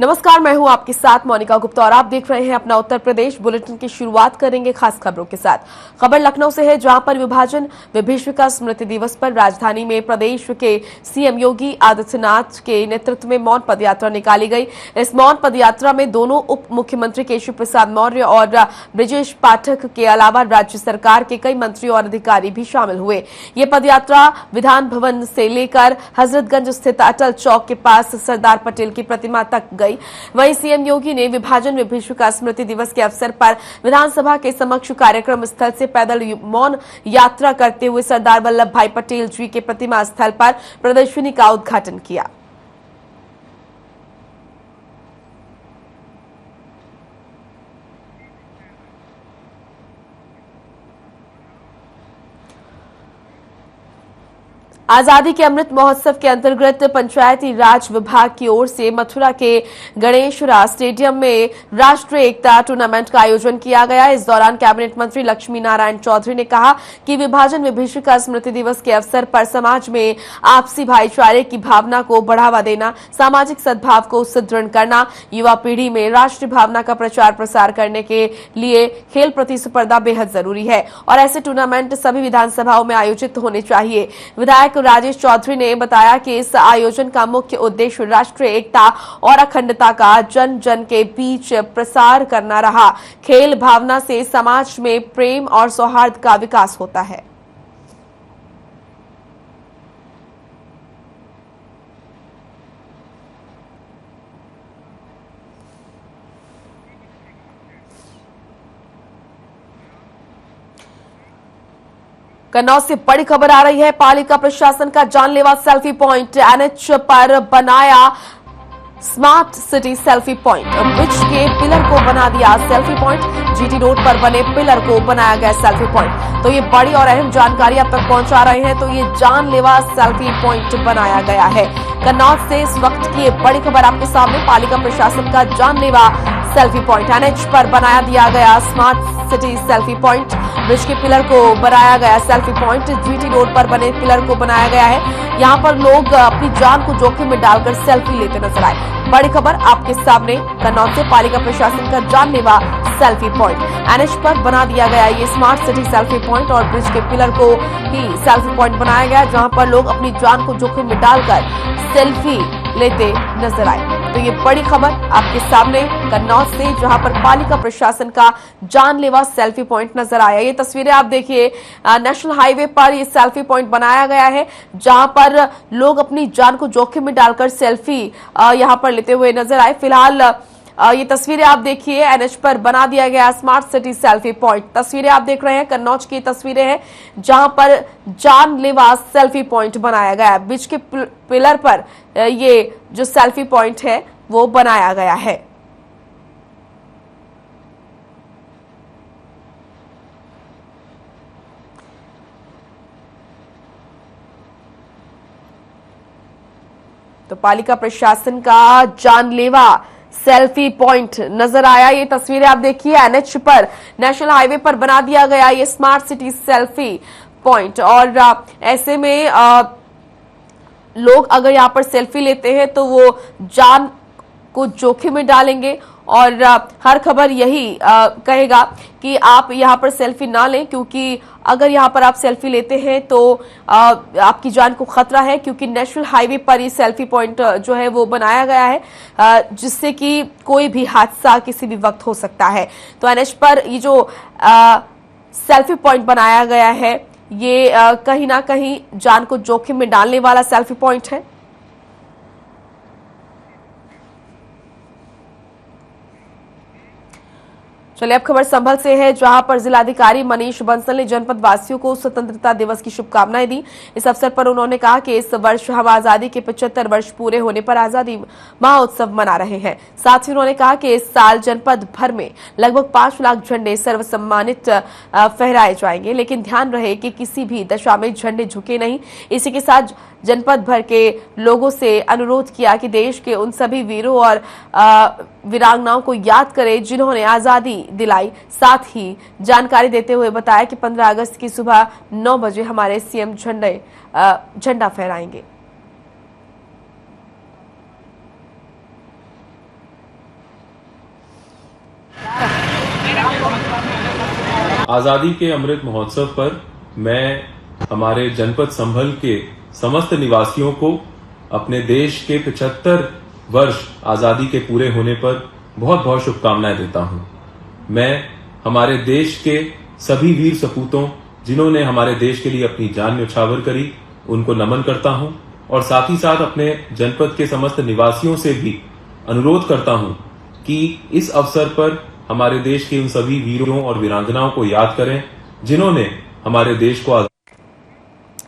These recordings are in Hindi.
नमस्कार, मैं हूं आपके साथ मोनिका गुप्ता और आप देख रहे हैं अपना उत्तर प्रदेश बुलेटिन की शुरुआत करेंगे खास खबरों के साथ। खबर लखनऊ से है, जहां पर विभाजन विभीषिका स्मृति दिवस पर राजधानी में प्रदेश के सीएम योगी आदित्यनाथ के नेतृत्व में मौन पदयात्रा निकाली गई। इस मौन पदयात्रा में दोनों उप मुख्यमंत्री केशव प्रसाद मौर्य और ब्रजेश पाठक के अलावा राज्य सरकार के कई मंत्री और अधिकारी भी शामिल हुए। ये पदयात्रा विधान भवन से लेकर हजरतगंज स्थित अटल चौक के पास सरदार पटेल की प्रतिमा तक गई। वहीं सीएम योगी ने विभाजन विभीषिका स्मृति दिवस के अवसर पर विधानसभा के समक्ष कार्यक्रम स्थल से पैदल मौन यात्रा करते हुए सरदार वल्लभ भाई पटेल जी के प्रतिमा स्थल पर प्रदर्शनी का उद्घाटन किया। आजादी के अमृत महोत्सव के अंतर्गत पंचायती राज विभाग की ओर से मथुरा के गणेशरा स्टेडियम में राष्ट्रीय एकता टूर्नामेंट का आयोजन किया गया। इस दौरान कैबिनेट मंत्री लक्ष्मी नारायण चौधरी ने कहा कि विभाजन विभीषिका स्मृति दिवस के अवसर पर समाज में आपसी भाईचारे की भावना को बढ़ावा देना, सामाजिक सद्भाव को सुदृढ़ करना, युवा पीढ़ी में राष्ट्रीय भावना का प्रचार प्रसार करने के लिए खेल प्रतिस्पर्धा बेहद जरूरी है और ऐसे टूर्नामेंट सभी विधानसभाओं में आयोजित होने चाहिए। विधायक राजेश चौधरी ने बताया कि इस आयोजन का मुख्य उद्देश्य राष्ट्रीय एकता और अखंडता का जन जन के बीच प्रसार करना रहा। खेल भावना से समाज में प्रेम और सौहार्द का विकास होता है। कन्नौज से बड़ी खबर आ रही है। पालिका प्रशासन का जानलेवा सेल्फी पॉइंट, एनएच पर बनाया smart city selfie point. Bridge के पिलर को बना दिया सेल्फी पॉइंट। जीटी रोड पर बने पिलर को बनाया गया सेल्फी पॉइंट। तो ये बड़ी और अहम जानकारी आप तक पहुंचा रहे हैं। तो ये जानलेवा सेल्फी पॉइंट बनाया गया है। कन्नौज से इस वक्त की बड़ी खबर आपके सामने। पालिका प्रशासन का जानलेवा सेल्फी पॉइंट, एनएच पर बनाया दिया गया smart city selfie point. Bridge के पिलर को बनाया गया सेल्फी पॉइंट। जीटी रोड पर बने पिलर को बनाया गया है। यहाँ पर लोग अपनी जान को जोखिम में डालकर सेल्फी लेते नजर आए। बड़ी खबर आपके सामने। कन्नौज से पालिका प्रशासन का जानलेवा सेल्फी पॉइंट, एनएच पर बना दिया गया ये स्मार्ट सिटी सेल्फी पॉइंट और ब्रिज के पिलर को ही सेल्फी पॉइंट बनाया गया, जहां पर लोग अपनी जान को जोखिम में डालकर सेल्फी लेते नजर आए। तो ये बड़ी खबर आपके सामने कन्नौज से, जहां पर पालिका प्रशासन का जानलेवा सेल्फी पॉइंट नजर आया। ये तस्वीरें आप देखिए, नेशनल हाईवे पर ये सेल्फी पॉइंट बनाया गया है, जहां पर लोग अपनी जान को जोखिम में डालकर सेल्फी यहां पर लेते हुए नजर आए। फिलहाल ये तस्वीरें आप देखिए, एनएच पर बना दिया गया स्मार्ट सिटी सेल्फी पॉइंट। तस्वीरें आप देख रहे हैं, कन्नौज की तस्वीरें हैं, जहां पर जानलेवा सेल्फी पॉइंट बनाया गया है। ब्रिज के पिलर पर ये जो सेल्फी पॉइंट है वो बनाया गया है। तो पालिका प्रशासन का जानलेवा सेल्फी पॉइंट नजर आया। ये तस्वीरें आप देखिए, एनएच पर नेशनल हाईवे पर बना दिया गया ये स्मार्ट सिटी सेल्फी पॉइंट और ऐसे में लोग अगर यहां पर सेल्फी लेते हैं तो वो जान को जोखिम में डालेंगे और हर खबर यही कहेगा कि आप यहां पर सेल्फी ना लें, क्योंकि अगर यहां पर आप सेल्फी लेते हैं तो आपकी जान को खतरा है, क्योंकि नेशनल हाईवे पर ये सेल्फी पॉइंट जो है वो बनाया गया है, जिससे कि कोई भी हादसा किसी भी वक्त हो सकता है। तो एनएच पर ये जो सेल्फी पॉइंट बनाया गया है, ये कहीं ना कहीं जान को जोखिम में डालने वाला सेल्फी पॉइंट है। चलिए अब खबर संभल से है, जहां पर जिलाधिकारी मनीष बंसल ने जनपद वासियों को स्वतंत्रता दिवस की शुभकामनाएं दी। इस अवसर पर उन्होंने कहा कि इस वर्ष हम आजादी के 75 वर्ष पूरे होने पर आजादी महोत्सव मना रहे हैं। साथ ही उन्होंने कहा कि इस साल जनपद भर में लगभग 5 लाख झंडे सर्वसम्मानित फहराए जाएंगे, लेकिन ध्यान रहे कि किसी भी दशा में झंडे झुके नहीं। इसी के साथ जनपद भर के लोगों से अनुरोध किया कि देश के उन सभी वीरों और वीरांगनाओं को याद करें जिन्होंने आजादी दिलाई। साथ ही जानकारी देते हुए बताया कि 15 अगस्त की सुबह 9 बजे हमारे सीएम झंडा फहराएंगे। आजादी के अमृत महोत्सव पर मैं हमारे जनपद संभल के समस्त निवासियों को अपने देश के 75 वर्ष आजादी के पूरे होने पर बहुत बहुत शुभकामनाएं देता हूं। मैं हमारे देश के सभी वीर सपूतों जिन्होंने हमारे देश के लिए अपनी जान न्यौछावर करी, उनको नमन करता हूं और साथ ही साथ अपने जनपद के समस्त निवासियों से भी अनुरोध करता हूं कि इस अवसर पर हमारे देश के उन सभी वीरों और वीरांगनाओं को याद करें जिन्होंने हमारे देश को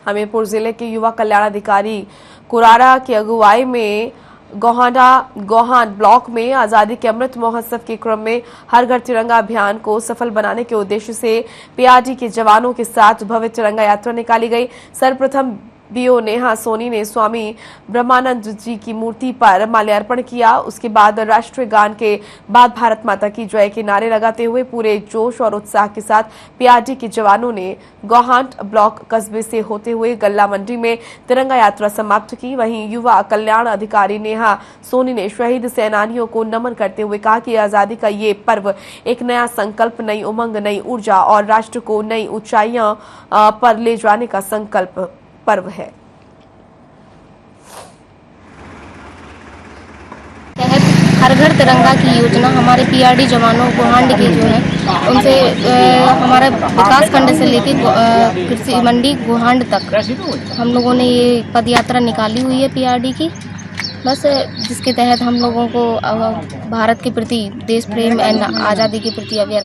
हमीरपुर जिले के युवा कल्याण अधिकारी कुरारा की अगुवाई में गोहान ब्लॉक में आजादी के अमृत महोत्सव के क्रम में हर घर तिरंगा अभियान को सफल बनाने के उद्देश्य से पीआरडी के जवानों के साथ भव्य तिरंगा यात्रा निकाली गई। सर्वप्रथम बीओ नेहा सोनी ने स्वामी ब्रह्मानंद जी की मूर्ति पर माल्यार्पण किया। उसके बाद राष्ट्रीय गान के बाद भारत माता की जय के नारे लगाते हुए पूरे जोश और उत्साह के साथ पीआरडी के जवानों ने गोहांट ब्लॉक कस्बे से होते हुए गल्ला मंडी में तिरंगा यात्रा समाप्त की। वहीं युवा कल्याण अधिकारी नेहा सोनी ने शहीद सेनानियों को नमन करते हुए कहा कि आजादी का ये पर्व एक नया संकल्प, नई उमंग, नई ऊर्जा और राष्ट्र को नई ऊंचाइयों पर ले जाने का संकल्प पर्व है। हर घर तिरंगा की योजना हमारे पीआरडी जवानों गोहांड के जो है उनसे हमारा विकास खंड से लेके कृषि मंडी गोहांड तक हम लोगों ने ये पद यात्रा निकाली हुई है पीआरडी की, बस जिसके तहत हम लोगों को भारत के प्रति देश प्रेम एंड आज़ादी के प्रति अवेयर।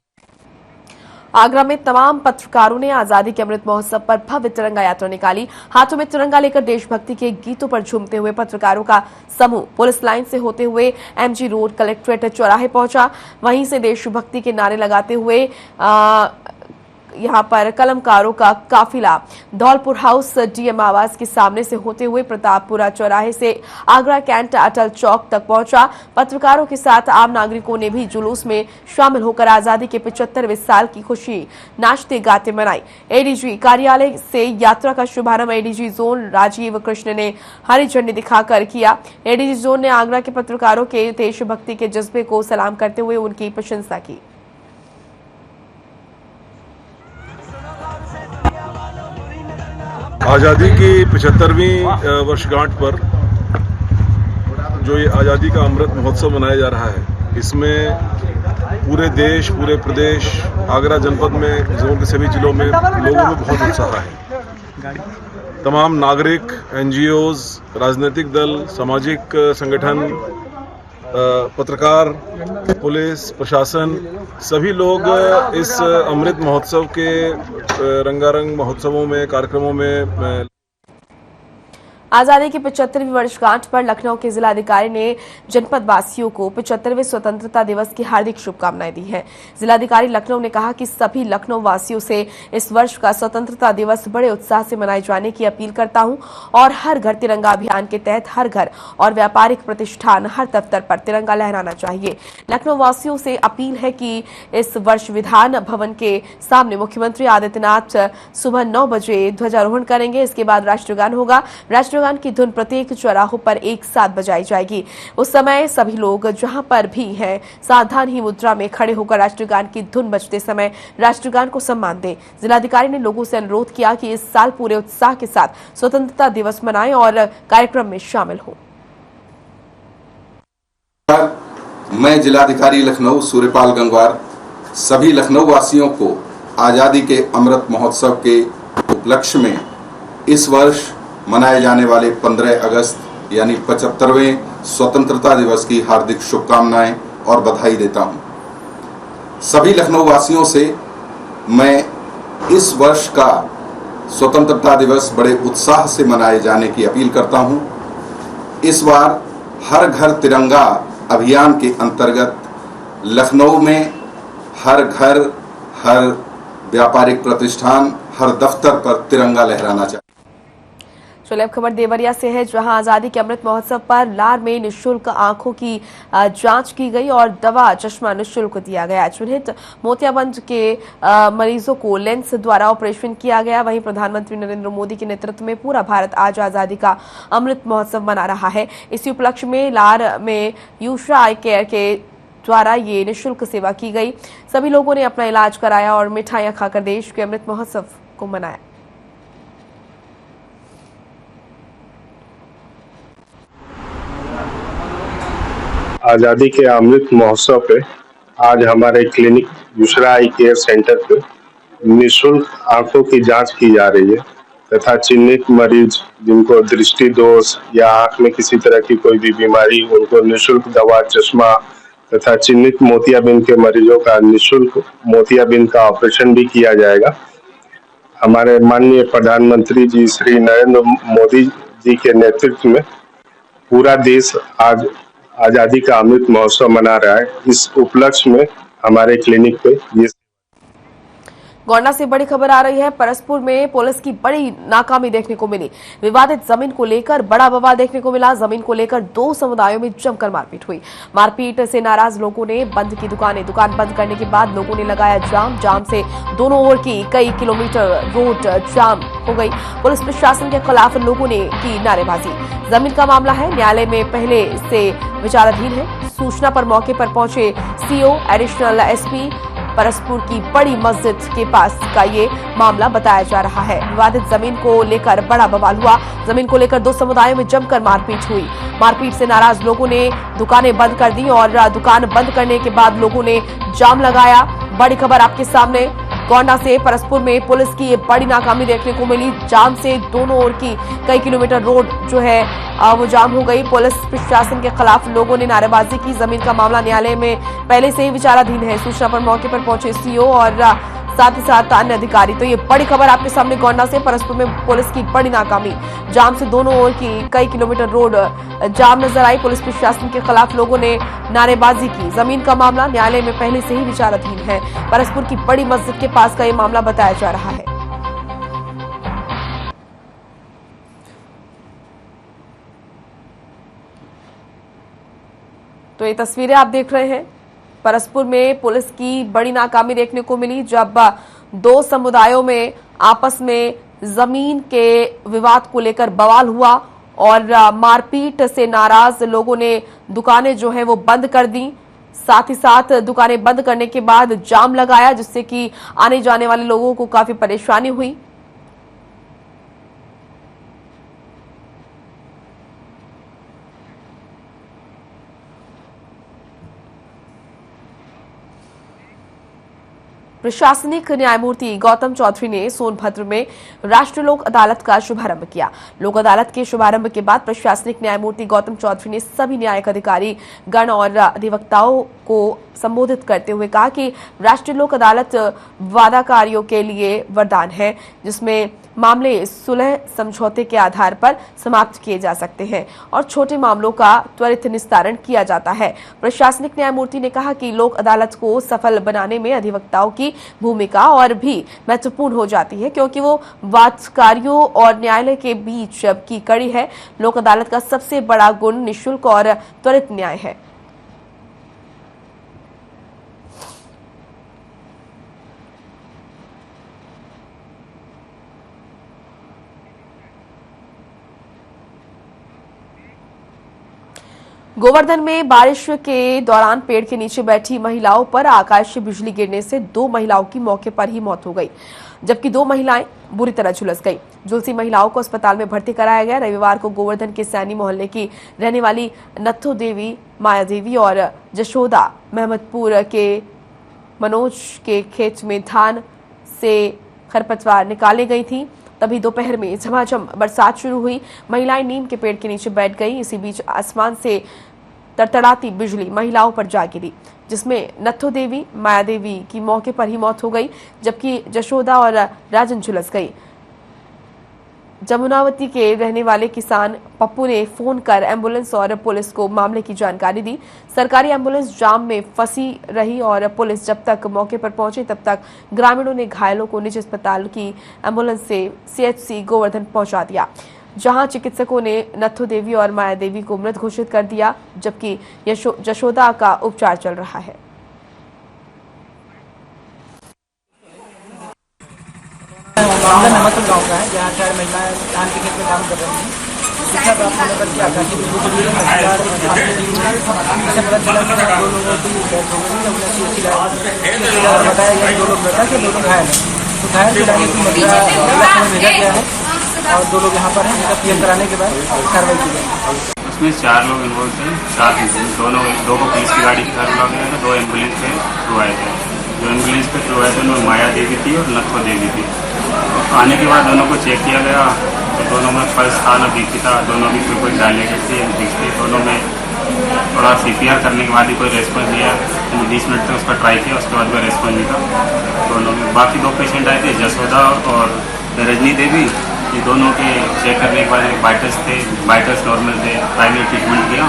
आगरा में तमाम पत्रकारों ने आजादी के अमृत महोत्सव पर भव्य तिरंगा यात्रा निकाली। हाथों में तिरंगा लेकर देशभक्ति के गीतों पर झूमते हुए पत्रकारों का समूह पुलिस लाइन से होते हुए एमजी रोड कलेक्ट्रेट चौराहे पहुंचा। वहीं से देशभक्ति के नारे लगाते हुए यहां पर कलमकारों का काफिला धौलपुर हाउस डीएम आवास के सामने से होते हुए प्रतापपुरा चौराहे से आगरा कैंट अटल चौक तक पहुंचा। पत्रकारों के साथ आम नागरिकों ने भी जुलूस में शामिल होकर आजादी के 75वें साल की खुशी नाचते गाते मनाई। एडीजी कार्यालय से यात्रा का शुभारंभ एडीजी जोन राजीव कृष्ण ने हरी झंडी दिखाकर किया। एडीजी जोन ने आगरा के पत्रकारों के देशभक्ति के जज्बे को सलाम करते हुए उनकी प्रशंसा की। आज़ादी की 75वीं वर्षगांठ पर जो ये आज़ादी का अमृत महोत्सव मनाया जा रहा है, इसमें पूरे देश, पूरे प्रदेश, आगरा जनपद में जोन के सभी जिलों में लोगों में बहुत उत्साह है। तमाम नागरिक, एनजीओज, राजनीतिक दल, सामाजिक संगठन, पत्रकार, पुलिस, प्रशासन, सभी लोग इस अमृत महोत्सव के रंगारंग महोत्सवों में, कार्यक्रमों में। आजादी की 75वीं वर्षगांठ पर लखनऊ के जिलाधिकारी ने जनपद वासियों को 75वें स्वतंत्रता दिवस की हार्दिक शुभकामनाएं दी हैं। जिलाधिकारी लखनऊ ने कहा कि सभी लखनऊ वासियों से इस वर्ष का स्वतंत्रता दिवस बड़े उत्साह से मनाए जाने की अपील करता हूं और हर घर तिरंगा अभियान के तहत हर घर और व्यापारिक प्रतिष्ठान, हर दफ्तर पर तिरंगा लहराना चाहिए। लखनऊ वासियों से अपील है कि इस वर्ष विधान भवन के सामने मुख्यमंत्री आदित्यनाथ सुबह 9 बजे ध्वजारोहण करेंगे। इसके बाद राष्ट्रगान होगा। राष्ट्रगान की धुन प्रत्येक चौराहों पर एक साथ बजाई जाएगी। उस समय सभी लोग जहां पर भी हैं सावधान ही मुद्रा में खड़े होकर राष्ट्रगान की धुन बजते समय राष्ट्रगान को सम्मान दें। जिलाधिकारी ने लोगों से अनुरोध किया कि इस साल पूरे उत्साह के साथ स्वतंत्रता दिवस मनाएं और कार्यक्रम में शामिल हों। मैं जिलाधिकारी लखनऊ सूर्यपाल गंगवार सभी लखनऊ वासियों को आजादी के अमृत महोत्सव के उपलक्ष्य में इस वर्ष मनाए जाने वाले 15 अगस्त यानी 75वें स्वतंत्रता दिवस की हार्दिक शुभकामनाएं और बधाई देता हूं। सभी लखनऊ वासियों से मैं इस वर्ष का स्वतंत्रता दिवस बड़े उत्साह से मनाए जाने की अपील करता हूं। इस बार हर घर तिरंगा अभियान के अंतर्गत लखनऊ में हर घर, हर व्यापारिक प्रतिष्ठान, हर दफ्तर पर तिरंगा लहराना चाहिए। चलिए अब खबर देवरिया से है, जहां आजादी के अमृत महोत्सव पर लार में निःशुल्क आंखों की जांच की गई और दवा चश्मा निःशुल्क दिया गया। चिन्हित मोतियाबंद के मरीजों को लेंस द्वारा ऑपरेशन किया गया। वहीं प्रधानमंत्री नरेंद्र मोदी के नेतृत्व में पूरा भारत आज आजादी का अमृत महोत्सव मना रहा है। इसी उपलक्ष्य में लार में यूशा आई केयर के द्वारा ये निःशुल्क सेवा की गई। सभी लोगों ने अपना इलाज कराया और मिठाइयां खाकर देश के अमृत महोत्सव को मनाया। आज़ादी के अमृत महोत्सव पे आज हमारे क्लिनिक दूसरा आई केयर सेंटर पे निःशुल्क आंखों की जांच की जा रही है तथा चिन्हित मरीज जिनको दृष्टि दोष या आंख में किसी तरह की कोई भी बीमारी, उनको निःशुल्क दवा, चश्मा तथा चिन्हित मोतियाबिंद के मरीजों का निःशुल्क मोतियाबिंद का ऑपरेशन भी किया जाएगा। हमारे माननीय प्रधानमंत्री जी श्री नरेंद्र मोदी जी के नेतृत्व में पूरा देश आज आजादी का अमृत महोत्सव मना रहा है। इस उपलक्ष्य में हमारे क्लिनिक पे ये गोंडा से बड़ी खबर आ रही है। परसपुर में पुलिस की बड़ी नाकामी देखने को मिली। विवादित जमीन को लेकर बड़ा बवाल देखने को मिला। जमीन को लेकर दो समुदायों में जमकर मारपीट हुई। मारपीट से नाराज लोगों ने बंद की दुकान बंद करने के बाद लोगों ने लगाया जाम से दोनों ओर की कई किलोमीटर रोड जाम हो गई। पुलिस प्रशासन के खिलाफ लोगों ने की नारेबाजी। जमीन का मामला है, न्यायालय में पहले से विचाराधीन है। सूचना पर मौके पर पहुंचे सीओ, एडिशनल एसपी परसपुर की बड़ी मस्जिद के पास का ये मामला बताया जा रहा है। विवादित जमीन को लेकर बड़ा बवाल हुआ। जमीन को लेकर दो समुदायों में जमकर मारपीट हुई। मारपीट से नाराज लोगों ने दुकानें बंद कर दी और दुकान बंद करने के बाद लोगों ने जाम लगाया। बड़ी खबर आपके सामने। गोंडा से परसपुर में पुलिस की ये बड़ी नाकामी देखने को मिली। जाम से दोनों ओर की कई किलोमीटर रोड जो है वो जाम हो गई। पुलिस प्रशासन के खिलाफ लोगों ने नारेबाजी की। जमीन का मामला न्यायालय में पहले से ही विचाराधीन है। सूचना पर मौके पर पहुंचे सीओ और साथ ही साथ अन्य अधिकारी। तो ये बड़ी खबर आपके सामने। गोंडा से परसपुर में पुलिस की बड़ी नाकामी। जाम से दोनों ओर की कई किलोमीटर रोड जाम नजर आई। पुलिस प्रशासन के खिलाफ लोगों ने नारेबाजी की। जमीन का मामला न्यायालय में पहले से ही विचाराधीन है। परसपुर की बड़ी मस्जिद के पास का ये मामला बताया जा रहा है। तो ये तस्वीरें आप देख रहे हैं। परसपुर में पुलिस की बड़ी नाकामी देखने को मिली जब दो समुदायों में आपस में जमीन के विवाद को लेकर बवाल हुआ और मारपीट से नाराज लोगों ने दुकानें जो है वो बंद कर दी। साथ ही साथ दुकानें बंद करने के बाद जाम लगाया, जिससे कि आने जाने वाले लोगों को काफी परेशानी हुई। प्रशासनिक न्यायमूर्ति गौतम चौधरी ने सोनभद्र में राष्ट्रीय लोक अदालत का शुभारंभ किया। लोक अदालत के शुभारंभ के बाद प्रशासनिक न्यायमूर्ति गौतम चौधरी ने सभी न्यायिक अधिकारी गण और अधिवक्ताओं को संबोधित करते हुए कहा कि राष्ट्रीय लोक अदालत वादाकारियों के लिए वरदान है, जिसमें मामले सुलह समझौते के आधार पर समाप्त किए जा सकते हैं और छोटे मामलों का त्वरित निस्तारण किया जाता है। प्रशासनिक न्यायमूर्ति ने कहा कि लोक अदालत को सफल बनाने में अधिवक्ताओं की भूमिका और भी महत्वपूर्ण हो जाती है, क्योंकि वो वादकारियों और न्यायालय के बीच की कड़ी है। लोक अदालत का सबसे बड़ा गुण निःशुल्क और त्वरित न्याय है। गोवर्धन में बारिश के दौरान पेड़ के नीचे बैठी महिलाओं पर आकाशीय बिजली गिरने से दो महिलाओं की मौके पर ही मौत हो गई, जबकि दो महिलाएं बुरी तरह झुलस गई। झुलसी महिलाओं को अस्पताल में भर्ती कराया गया। रविवार को गोवर्धन के सैनी मोहल्ले की रहने वाली नत्थो देवी, माया देवी और जशोदा महमदपुर के मनोज के खेत में धान से खरपतवार निकाले गई थी। तभी दोपहर में झमाझम बरसात शुरू हुई। महिलाएं नीम के पेड़ के नीचे बैठ गई। इसी बीच आसमान से तड़तड़ाती बिजली महिलाओं पर जा गिरी, जिसमें नत्थो देवी, माया देवी की मौके पर ही मौत हो गई, जबकि जशोदा और राजन झुलस गई। जमुनावती के रहने वाले किसान पप्पू ने फोन कर एम्बुलेंस और पुलिस को मामले की जानकारी दी। सरकारी एम्बुलेंस जाम में फंसी रही और पुलिस जब तक मौके पर पहुंची तब तक ग्रामीणों ने घायलों को निजी अस्पताल की एम्बुलेंस से सीएचसी गोवर्धन पहुंचा दिया, जहां चिकित्सकों ने नत्थो देवी और माया देवी को मृत घोषित कर दिया, जबकि जशोदा का उपचार चल रहा है। मामला नमस्ते गाँव का है, जहाँ चार महिलाएं धान के खेत में काम कर रही हैं। पूछा तो आपने नंबर किया था कि जैसे पता चला कि दो लोगों की डेथ हो गई, हमने बताया गया कि दो लोग मृतक है, दो लोग घायल हैं। तो घायल के लाने की मथुरा में भेजा गया है और दो लोग यहाँ पर हैं, जिनका पीएम कराने के बाद कार्रवाई की गई। उसमें 4 लोग इन्वॉल्व थे, 4 दो को पुलिस की गाड़ी के साथ लगा गया था, 2 एम्बुलेंस के थ्रू आए थे। जो एम्बुलेंस के थ्रू आए थे उन्होंने माया देवी थी और नथो देवी थी। तो आने के बाद दोनों को चेक किया गया तो दोनों में पल्स था न बीपी था, दोनों भी कोई डायलेटेड थे, दिखते दोनों में। थोड़ा CPR करने के बाद ही कोई रेस्पॉन्स दिया, 20 मिनट तक उसका ट्राई किया, उसके बाद कोई रेस्पॉन्स नहीं था दोनों में। बाकी 2 पेशेंट आए थे, जसोदा और रजनी देवी। ये दोनों के चेक करने के बाद वाइटल्स थे, वाइटल्स नॉर्मल थे, प्राइमरी ट्रीटमेंट किया।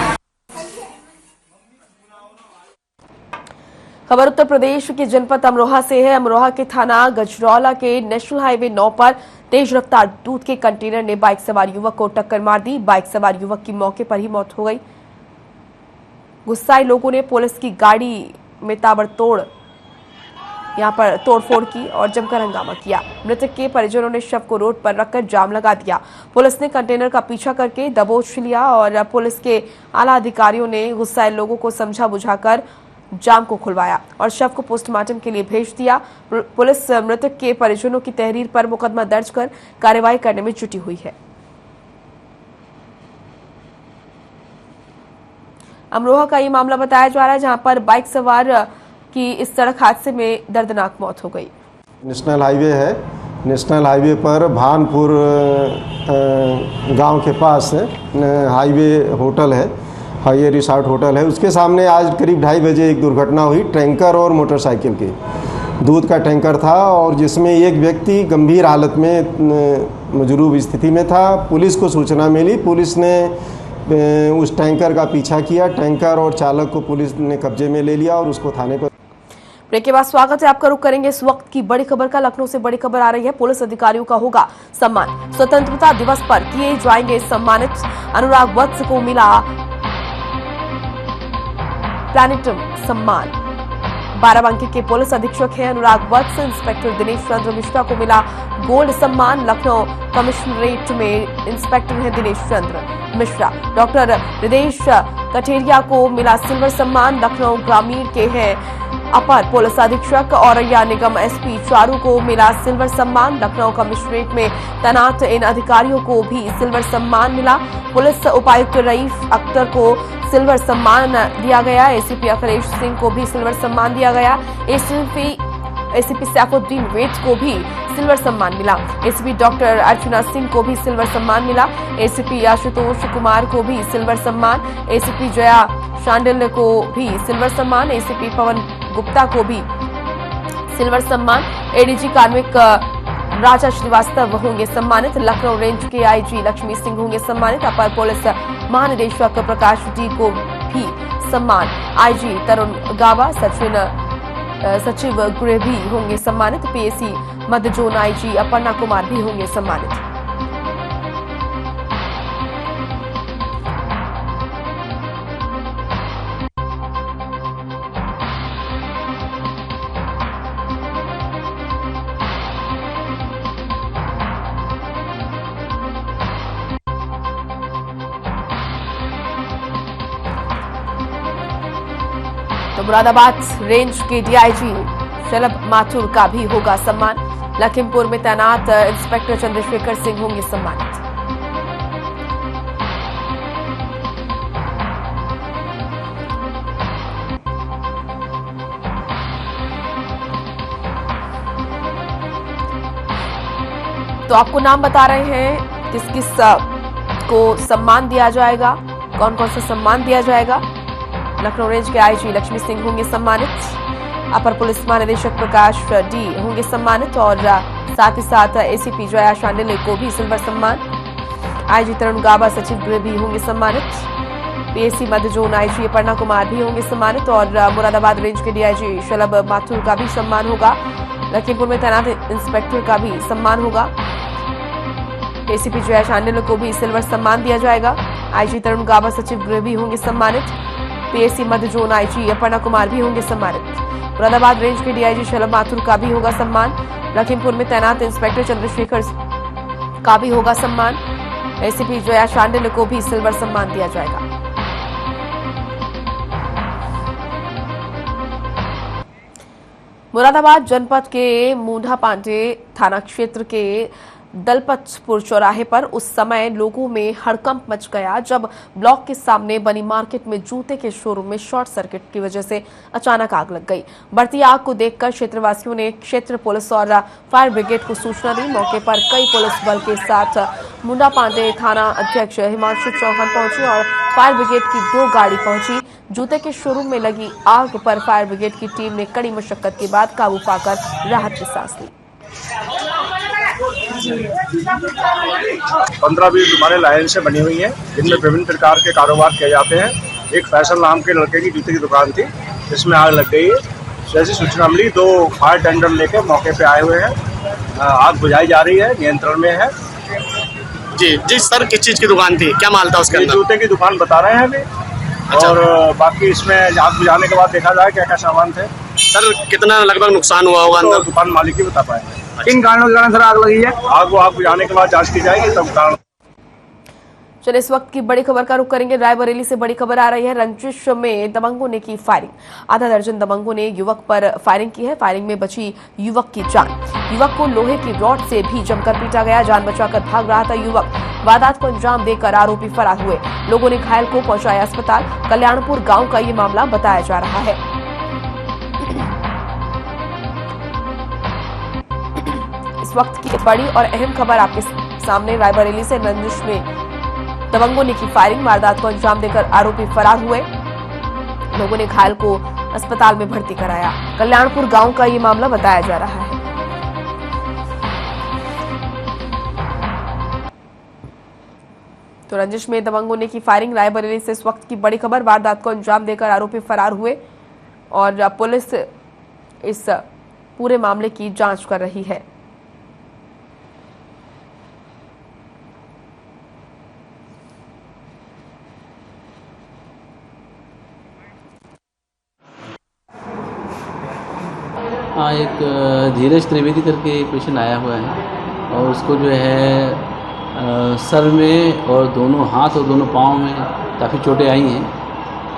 खबर उत्तर प्रदेश के जनपद अमरोहा से है। अमरोहा के थाना गजरौला के नेशनल हाईवे 9 पर तेज रफ्तार दूध के कंटेनर ने बाइक सवार युवक को टक्कर मार दी। बाइक सवार युवक की मौके पर ही मौत हो गई। गुस्साए लोगों ने पुलिस की गाड़ी में ताबड़तोड़ यहां पर तोड़फोड़ की और जमकर हंगामा किया। मृतक के परिजनों ने शव को रोड पर रखकर जाम लगा दिया। पुलिस ने कंटेनर का पीछा करके दबोच लिया और पुलिस के आला अधिकारियों ने गुस्साए लोगों को समझा बुझाकर जाम को खुलवाया और शव को पोस्टमार्टम के लिए भेज दिया। पुलिस मृतक के परिजनों की तहरीर पर मुकदमा दर्ज कर कार्रवाई करने में जुटी हुई है। अमरोहा का ये मामला बताया जा रहा है, जहां पर बाइक सवार की इस सड़क हादसे में दर्दनाक मौत हो गई। नेशनल हाईवे है। नेशनल हाईवे पर भानपुर गांव के पास हाईवे होटल है, हाईवे रिसोर्ट होटल है। उसके सामने आज करीब 2:30 बजे एक दुर्घटना हुई। टैंकर और मोटरसाइकिल की, दूध का टैंकर था और जिसमें एक व्यक्ति गंभीर हालत में मजरूब स्थिति में था। पुलिस को सूचना मिली, पुलिस ने उस टैंकर का पीछा किया। टैंकर और चालक को पुलिस ने कब्जे में ले लिया और उसको थाने पर। ब्रेक के बाद स्वागत है आपका। रुख करेंगे इस वक्त की बड़ी खबर का। लखनऊ से बड़ी खबर आ रही है। पुलिस अधिकारियों का होगा सम्मान। स्वतंत्रता दिवस पर किए जाएंगे सम्मानित। अनुराग वत्स को मिला प्लैनेटम सम्मान। बाराबंकी के पुलिस अधीक्षक हैं अनुराग वत्स। इंस्पेक्टर दिनेश चंद्र मिश्रा को मिला गोल्ड सम्मान। लखनऊ कमिश्नरेट में इंस्पेक्टर हैं दिनेश चंद्र मिश्रा। डॉक्टर हृदेश कठेरिया को मिला सिल्वर सम्मान। लखनऊ ग्रामीण के हैं अपर पुलिस अधीक्षक। औरैया निगम SP चारू को मिला सिल्वर सम्मान। लखनऊ कमिश्नरेट में तैनात इन अधिकारियों को भी सिल्वर सम्मान मिला। पुलिस उपायुक्त रईफ अख्तर को सिल्वर सम्मान दिया गया। ACP अखिलेश सिंह को भी सिल्वर सम्मान दिया गया। ACP सैफुद्दीन वेद को भी सिल्वर सम्मान मिला। ACP डॉक्टर अर्चना सिंह को भी सिल्वर सम्मान मिला। ACP आशुतोष कुमार को भी सिल्वर सम्मान। ACP जया शांडिल को भी सिल्वर सम्मान। ACP पवन गुप्ता को भी सिल्वर सम्मान। ADG कार्मिक राजा श्रीवास्तव होंगे सम्मानित। लखनऊ रेंज के IG लक्ष्मी सिंह होंगे सम्मानित। अपर पुलिस महानिदेशक प्रकाश D को भी सम्मान। IG तरुण गाबा सचिव गृह भी होंगे सम्मानित। PAC मध्य जोन IG अपर्णा कुमार भी होंगे सम्मानित। तो मुरादाबाद रेंज के DIG शलभ माथुर का भी होगा सम्मान। लखीमपुर में तैनात इंस्पेक्टर चंद्रशेखर सिंह होंगे सम्मानित। तो आपको नाम बता रहे हैं किस किस को सम्मान दिया जाएगा, कौन कौन सा सम्मान दिया जाएगा। लखनऊ रेंज के IG लक्ष्मी सिंह होंगे सम्मानित। अपर पुलिस महानिदेशक प्रकाश D होंगे सम्मानित और साथ ही साथ ACP जया शांडिल को भी सिल्वर सम्मान। IG तरुण गाबा सचिव गृह भी होंगे सम्मानित। PAC मध्य जोन IG अपर्णा कुमार भी होंगे सम्मानित और मुरादाबाद रेंज के DIG शलभ माथुर का भी सम्मान होगा। लखीमपुर में तैनात इंस्पेक्टर का भी सम्मान होगा। ACP जया शांडिल को भी सिल्वर सम्मान दिया जाएगा। IG तरुण गाबा सचिव गृह भी होंगे सम्मानित। PAC मध्य जोन IG अपर्णा कुमार भी होंगे सम्मानित। मुरादाबाद रेंज के DIG शलभ माथुर का भी होगा सम्मान। लखीमपुर में तैनात इंस्पेक्टर चंद्रशेखर का भी होगा सम्मान। एसीपी जया शांडिल्य को भी सिल्वर सम्मान दिया जाएगा। मुरादाबाद जनपद के मूंढा पांडे थाना क्षेत्र के दलपतपुर चौराहे पर उस समय लोगों में हड़कंप मच गया जब ब्लॉक के सामने बनी मार्केट में जूते के शोरूम में शॉर्ट सर्किट की वजह से अचानक आग लग गई। बढ़ती आग को देखकर क्षेत्रवासियों ने क्षेत्र पुलिस और फायर ब्रिगेड को सूचना दी। मौके पर कई पुलिस बल के साथ मुंडा पांडे थाना अध्यक्ष हिमांशु चौहान पहुंचे और फायर ब्रिगेड की 2 गाड़ी पहुंची। जूते के शोरूम में लगी आग पर फायर ब्रिगेड की टीम ने कड़ी मशक्कत के बाद काबू पाकर राहत की सांस ली। 15-20 दुकानें लाइन से बनी हुई हैं जिनमें विभिन्न प्रकार के कारोबार किए जाते हैं। एक फैशन नाम के लड़के की जूते की दुकान थी जिसमें आग लग गई है। जैसी सूचना मिली 2 फायर टेंडर लेकर मौके पे आए हुए हैं। आग बुझाई जा रही है, नियंत्रण में है। जी सर, किस चीज की दुकान थी, क्या माल था उसके अंदर? जूते की दुकान बता रहे हैं अभी। अच्छा। और बाकी इसमें आग बुझाने के बाद देखा जाए क्या क्या सामान थे। सर कितना लगभग नुकसान हुआ होगा अंदर? तो दुकान मालिक ही बता पाएंगे। किन कारणों के कारण सर आग लगी है? आग बुझाने के बाद जांच की जाएगी तब कारण। चलिए इस वक्त की बड़ी खबर का रुख करेंगे। रायबरेली से बड़ी खबर आ रही है। रंजिश में दबंगों ने की फायरिंग। आधा दर्जन दबंगों ने युवक पर फायरिंग की है। फायरिंग में बची युवक की जान। युवक को लोहे की रॉड से भी जमकर पीटा गया। जान बचाकर भाग रहा था युवक। वारदात को अंजाम देकर आरोपी फरार हुए। लोगों ने घायल को पहुंचाया अस्पताल। कल्याणपुर गांव का ये मामला बताया जा रहा है। इस वक्त की बड़ी और अहम खबर आपके सामने। रायबरेली से रंजिश में दबंगों ने की फायरिंग। वारदात को अंजाम देकर आरोपी फरार हुए। लोगों ने घायल को अस्पताल में भर्ती कराया। कल्याणपुर गांव का ये मामला बताया जा रहा है। तो रंजिश में दबंगों ने की फायरिंग। रायबरेली से इस वक्त की बड़ी खबर। वारदात को अंजाम देकर आरोपी फरार हुए और पुलिस इस पूरे मामले की जांच कर रही है। हाँ, एक धीरज त्रिवेदी करके एक पेशेंट आया हुआ है और उसको जो है सर में और दोनों हाथ और दोनों पाँव में काफ़ी चोटें आई हैं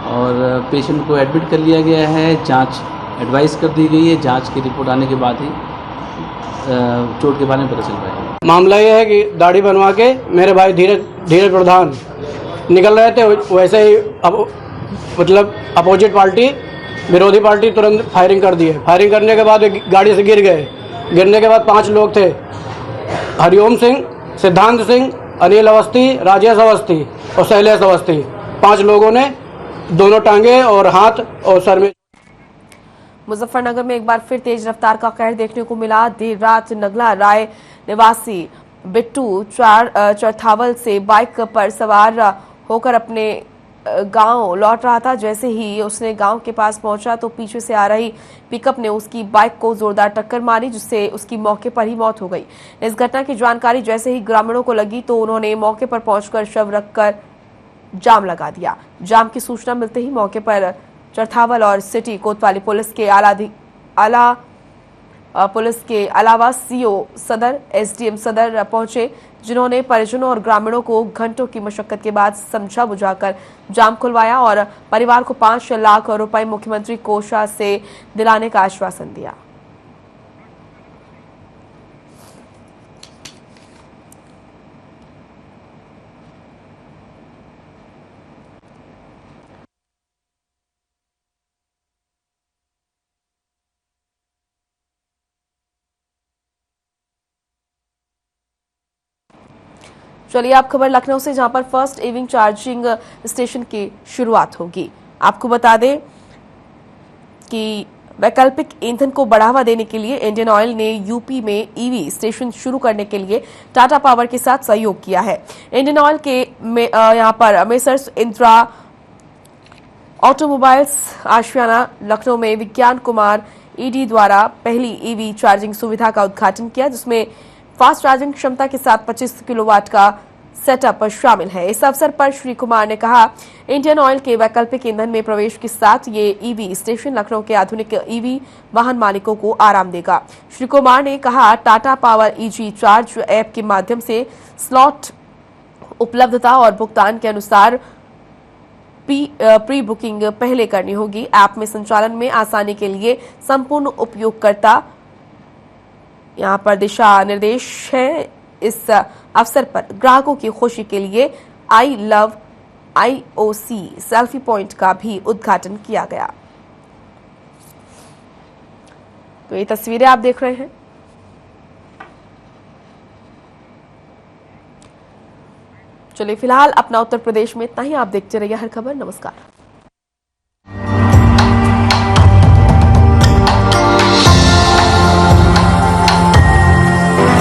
और पेशेंट को एडमिट कर लिया गया है। जांच एडवाइस कर दी गई है। जांच की रिपोर्ट आने के बाद ही चोट के बारे में पता चल पाएगा। मामला ये है कि दाढ़ी बनवा के मेरे भाई धीरज प्रधान निकल रहे थे। वैसे ही मतलब अपोजिट पार्टी, विरोधी पार्टी तुरंत फायरिंग कर दी है। फायरिंग करने के बाद गाड़ी से गिर गए। गिरने के बाद 5 लोग थे। हरिओम सिंह, सिद्धांत सिंह, अनिल अवस्थी, राजेश अवस्थी और शैलेश अवस्थी, 5 लोगों ने दोनों टांगे और हाथ और सर में। मुजफ्फरनगर में एक बार फिर तेज रफ्तार का कहर देखने को मिला। देर रात नगला राय निवासी बिट्टू चरथावल से बाइक पर सवार होकर अपने गांव लौट रहा था। जैसे ही उसने गांव के पास पहुंचा तो पीछे से आ रही पिकअप ने उसकी बाइक को जोरदार टक्कर मारी जिससे उसकी मौके पर ही मौत हो गई। इस घटना की जानकारी जैसे ही ग्रामीणों को लगी तो उन्होंने मौके पर पहुंचकर शव रखकर जाम लगा दिया। जाम की सूचना मिलते ही मौके पर चरथावल और सिटी कोतवाली पुलिस के अलावा सीओ सदर, एसडीएम सदर पहुंचे जिन्होंने परिजनों और ग्रामीणों को घंटों की मशक्कत के बाद समझा बुझाकर जाम खुलवाया और परिवार को 5 लाख रुपए मुख्यमंत्री कोषा से दिलाने का आश्वासन दिया। चलिए आप खबर लखनऊ से, जहां पर फर्स्ट ईविंग चार्जिंग स्टेशन की शुरुआत होगी। आपको बता दें कि वैकल्पिक ईंधन को बढ़ावा देने के लिए इंडियन ऑयल ने यूपी में ईवी स्टेशन शुरू करने के लिए टाटा पावर के साथ सहयोग किया है। इंडियन ऑयल के यहां पर मेसर्स इंद्रा ऑटोमोबाइल्स आशियाना लखनऊ में विज्ञान कुमार ईडी द्वारा पहली ईवी चार्जिंग सुविधा का उद्घाटन किया जिसमें फास्ट चार्जिंग क्षमता के साथ 25 किलोवाट का सेटअप शामिल है। इस अवसर पर श्री कुमार ने कहा, इंडियन ऑयल के वैकल्पिक ईंधन में प्रवेश के साथ ये ईवी स्टेशन लखनऊ के आधुनिक ईवी वाहन मालिकों को आराम देगा। श्री कुमार ने कहा, Tata power easy charge app के माध्यम से स्लॉट उपलब्धता और भुगतान के अनुसार प्री बुकिंग पहले करनी होगी। ऐप में संचालन में आसानी के लिए संपूर्ण उपयोगकर्ता यहां पर दिशा निर्देश है। इस अवसर पर ग्राहकों की खुशी के लिए I love IOC selfie point का भी उद्घाटन किया गया। तो ये तस्वीरें आप देख रहे हैं। चलिए फिलहाल अपना उत्तर प्रदेश में इतना ही। आप देखते रहिए हर खबर। नमस्कार।